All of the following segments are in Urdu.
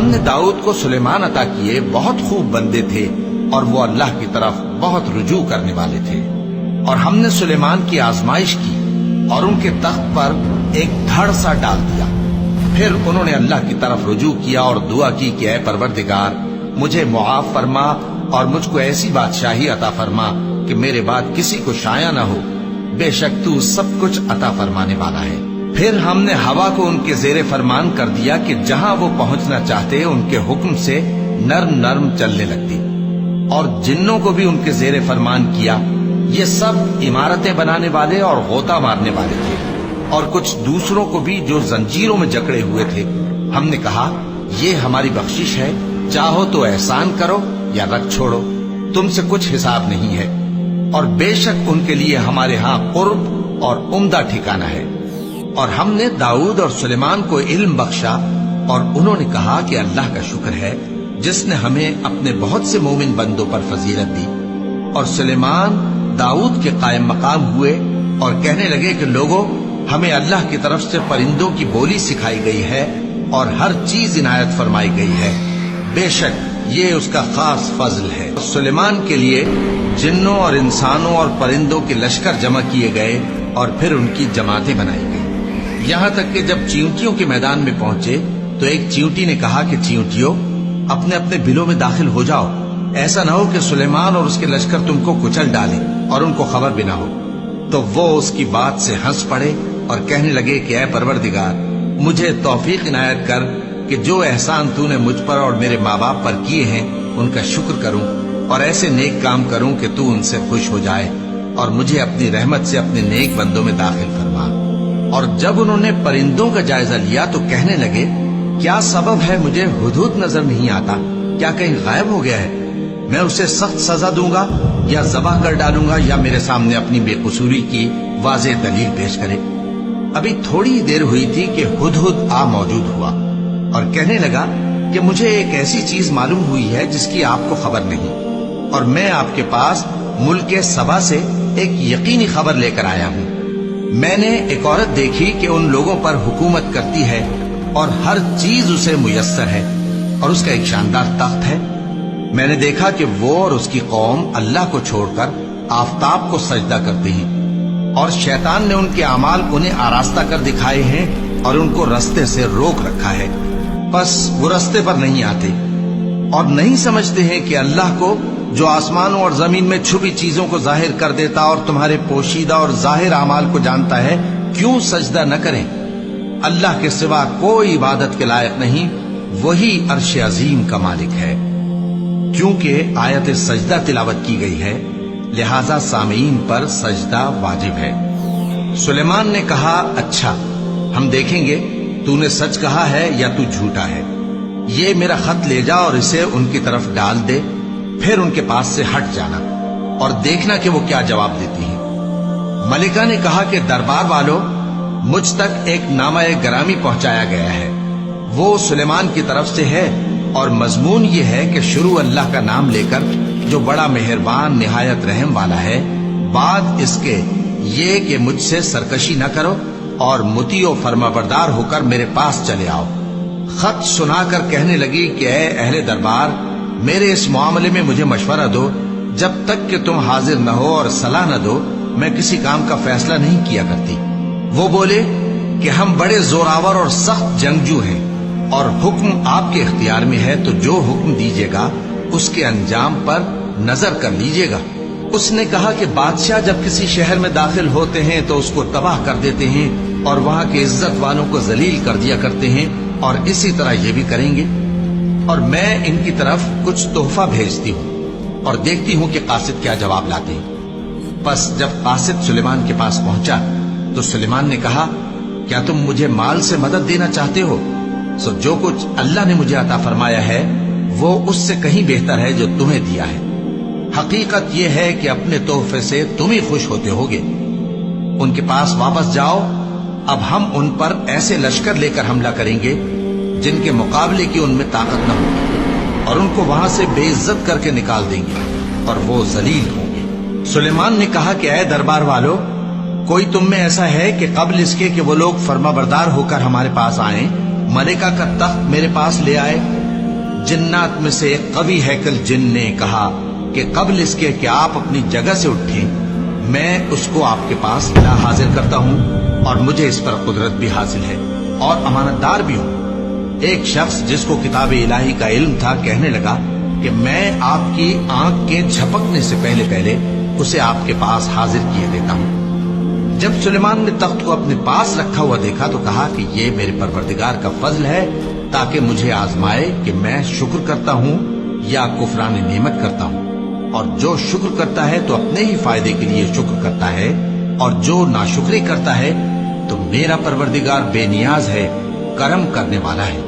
ہم نے داؤد کو سلیمان عطا کیے بہت خوب بندے تھے اور وہ اللہ کی طرف بہت رجوع کرنے والے تھے. اور ہم نے سلیمان کی آزمائش کی اور ان کے تخت پر ایک دھڑ سا ڈال دیا. پھر انہوں نے اللہ کی طرف رجوع کیا اور دعا کی کہ اے پروردگار مجھے معاف فرما اور مجھ کو ایسی بادشاہی عطا فرما کہ میرے بعد کسی کو شایع نہ ہو. بے شک تو سب کچھ عطا فرمانے والا ہے. پھر ہم نے ہوا کو ان کے زیر فرمان کر دیا کہ جہاں وہ پہنچنا چاہتے ان کے حکم سے نرم نرم چلنے لگتی. اور جنوں کو بھی ان کے زیر فرمان کیا. یہ سب عمارتیں بنانے والے اور غوطہ مارنے والے تھے. اور کچھ دوسروں کو بھی جو زنجیروں میں جکڑے ہوئے تھے. ہم نے کہا یہ ہماری بخشش ہے، چاہو تو احسان کرو یا رکھ چھوڑو، تم سے کچھ حساب نہیں ہے. اور بے شک ان کے لیے ہمارے ہاں قرب اور عمدہ ٹھکانہ ہے. اور ہم نے داؤد اور سلیمان کو علم بخشا اور انہوں نے کہا کہ اللہ کا شکر ہے جس نے ہمیں اپنے بہت سے مومن بندوں پر فضیلت دی. اور سلیمان داؤد کے قائم مقام ہوئے اور کہنے لگے کہ لوگوں ہمیں اللہ کی طرف سے پرندوں کی بولی سکھائی گئی ہے اور ہر چیز عنایت فرمائی گئی ہے. بے شک یہ اس کا خاص فضل ہے. سلیمان کے لیے جنوں اور انسانوں اور پرندوں کے لشکر جمع کیے گئے اور پھر ان کی جماعتیں بنائی گئی. یہاں تک کہ جب چیونٹیوں کے میدان میں پہنچے تو ایک چیونٹی نے کہا کہ چیونٹیوں اپنے اپنے بلوں میں داخل ہو جاؤ، ایسا نہ ہو کہ سلیمان اور اس کے لشکر تم کو کچل ڈالیں اور ان کو خبر بھی نہ ہو. تو وہ اس کی بات سے ہنس پڑے اور کہنے لگے کہ اے پروردگار مجھے توفیق عنایت کر کہ جو احسان تو نے مجھ پر اور میرے ماں باپ پر کیے ہیں ان کا شکر کروں اور ایسے نیک کام کروں کہ تو ان سے خوش ہو جائے اور مجھے اپنی رحمت سے اپنے نیک بندوں میں داخل فرما. اور جب انہوں نے پرندوں کا جائزہ لیا تو کہنے لگے کیا سبب ہے مجھے ہدہد نظر نہیں آتا؟ کیا کہیں غائب ہو گیا ہے؟ میں اسے سخت سزا دوں گا یا ذبح کر ڈالوں گا یا میرے سامنے اپنی بے قصوری کی واضح دلیل پیش کرے. ابھی تھوڑی دیر ہوئی تھی کہ ہدہد آ موجود ہوا اور کہنے لگا کہ مجھے ایک ایسی چیز معلوم ہوئی ہے جس کی آپ کو خبر نہیں، اور میں آپ کے پاس ملک سبا سے ایک یقینی خبر لے کر آیا ہوں. میں نے ایک عورت دیکھی کہ ان لوگوں پر حکومت کرتی ہے اور ہر چیز اسے میسر ہے اور اس کا ایک شاندار تخت ہے. میں نے دیکھا کہ وہ اور اس کی قوم اللہ کو چھوڑ کر آفتاب کو سجدہ کرتے ہیں اور شیطان نے ان کے اعمال انہیں آراستہ کر دکھائے ہیں اور ان کو رستے سے روک رکھا ہے. بس وہ رستے پر نہیں آتے اور نہیں سمجھتے ہیں کہ اللہ کو جو آسمانوں اور زمین میں چھپی چیزوں کو ظاہر کر دیتا اور تمہارے پوشیدہ اور ظاہر اعمال کو جانتا ہے کیوں سجدہ نہ کریں. اللہ کے سوا کوئی عبادت کے لائق نہیں، وہی عرش عظیم کا مالک ہے. کیونکہ آیت سجدہ تلاوت کی گئی ہے لہذا سامعین پر سجدہ واجب ہے. سلیمان نے کہا اچھا ہم دیکھیں گے تو نے سچ کہا ہے یا تو جھوٹا ہے. یہ میرا خط لے جا اور اسے ان کی طرف ڈال دے، پھر ان کے پاس سے ہٹ جانا اور دیکھنا کہ وہ کیا جواب دیتی ہیں. ملکہ نے کہا کہ دربار والوں مجھ تک ایک نامہ گرامی پہنچایا گیا ہے، وہ سلیمان کی طرف سے ہے اور مضمون یہ ہے کہ شروع اللہ کا نام لے کر جو بڑا مہربان نہایت رحم والا ہے، بعد اس کے یہ کہ مجھ سے سرکشی نہ کرو اور مطیع و فرما بردار ہو کر میرے پاس چلے آؤ. خط سنا کر کہنے لگی کہ اے اہل دربار میرے اس معاملے میں مجھے مشورہ دو، جب تک کہ تم حاضر نہ ہو اور صلاح نہ دو میں کسی کام کا فیصلہ نہیں کیا کرتی. وہ بولے کہ ہم بڑے زوراور اور سخت جنگجو ہیں اور حکم آپ کے اختیار میں ہے، تو جو حکم دیجیے گا اس کے انجام پر نظر کر لیجیے گا. اس نے کہا کہ بادشاہ جب کسی شہر میں داخل ہوتے ہیں تو اس کو تباہ کر دیتے ہیں اور وہاں کے عزت والوں کو ذلیل کر دیا کرتے ہیں، اور اسی طرح یہ بھی کریں گے. اور میں ان کی طرف کچھ تحفہ بھیجتی ہوں اور دیکھتی ہوں کہ قاصد کیا جواب لاتے ہیں. پس جب قاصد سلیمان کے پاس پہنچا تو سلیمان نے کہا کیا تم مجھے مال سے مدد دینا چاہتے ہو؟ سو جو کچھ اللہ نے مجھے عطا فرمایا ہے وہ اس سے کہیں بہتر ہے جو تمہیں دیا ہے. حقیقت یہ ہے کہ اپنے تحفے سے تم ہی خوش ہوتے ہوگے. ان کے پاس واپس جاؤ، اب ہم ان پر ایسے لشکر لے کر حملہ کریں گے جن کے مقابلے کی ان میں طاقت نہ ہوگی، اور ان کو وہاں سے بے عزت کر کے نکال دیں گے اور وہ ذلیل ہوں گے. سلیمان نے کہا کہ اے دربار والو، کوئی تم میں ایسا ہے کہ قبل اس کے کہ وہ لوگ فرما بردار ہو کر ہمارے پاس آئیں، ملکہ کا تخت میرے پاس لے آئے جنات میں سے ایک قوی ہیکل جن نے کہا کہ قبل اس کے کہ آپ اپنی جگہ سے اٹھیں میں اس کو آپ کے پاس لا حاضر کرتا ہوں اور مجھے اس پر قدرت بھی حاصل ہے اور امانت دار بھی ہوں۔ ایک شخص جس کو کتاب الہی کا علم تھا کہنے لگا کہ میں آپ کی آنکھ کے جھپکنے سے پہلے پہلے اسے آپ کے پاس حاضر کیے دیتا ہوں۔ جب سلیمان نے تخت کو اپنے پاس رکھا ہوا دیکھا تو کہا کہ یہ میرے پروردگار کا فضل ہے تاکہ مجھے آزمائے کہ میں شکر کرتا ہوں یا کفران نعمت کرتا ہوں، اور جو شکر کرتا ہے تو اپنے ہی فائدے کے لیے شکر کرتا ہے، اور جو ناشکری کرتا ہے تو میرا پروردگار بے نیاز ہے، کرم کرنے والا ہے۔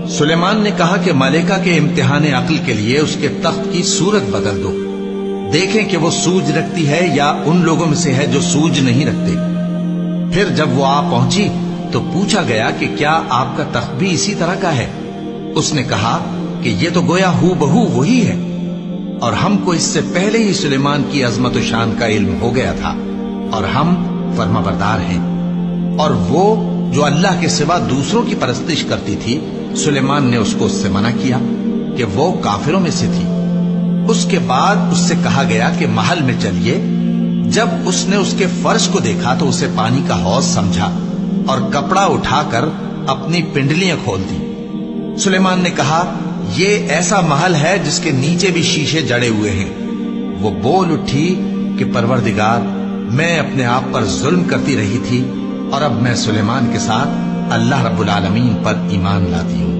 سلیمان نے کہا کہ ملائکہ کے امتحان عقل کے لیے اس کے تخت کی صورت بدل دو، دیکھیں کہ وہ سوج رکھتی ہے یا ان لوگوں میں سے ہے جو سوج نہیں رکھتے۔ پھر جب وہ آ پہنچی تو پوچھا گیا کہ کیا آپ کا تخت بھی اسی طرح کا ہے؟ اس نے کہا کہ یہ تو گویا ہو بہو وہی ہے، اور ہم کو اس سے پہلے ہی سلیمان کی عظمت و شان کا علم ہو گیا تھا، اور ہم فرما بردار ہیں۔ اور وہ جو اللہ کے سوا دوسروں کی پرستش کرتی تھی، سلیمان نے اس کو اس سے منع کیا کہ وہ کافروں میں سے تھی۔ اس کے بعد اس سے کہا گیا کہ محل میں چلیے۔ جب اس نے اس کے فرش کو دیکھا تو اسے پانی کا حوض سمجھا اور کپڑا اٹھا کر اپنی پنڈلیاں کھول دی۔ سلیمان نے کہا یہ ایسا محل ہے جس کے نیچے بھی شیشے جڑے ہوئے ہیں۔ وہ بول اٹھی کہ پروردگار، میں اپنے آپ پر ظلم کرتی رہی تھی اور اب میں سلیمان کے ساتھ اللہ رب العالمین پر ایمان لاتی ہوں۔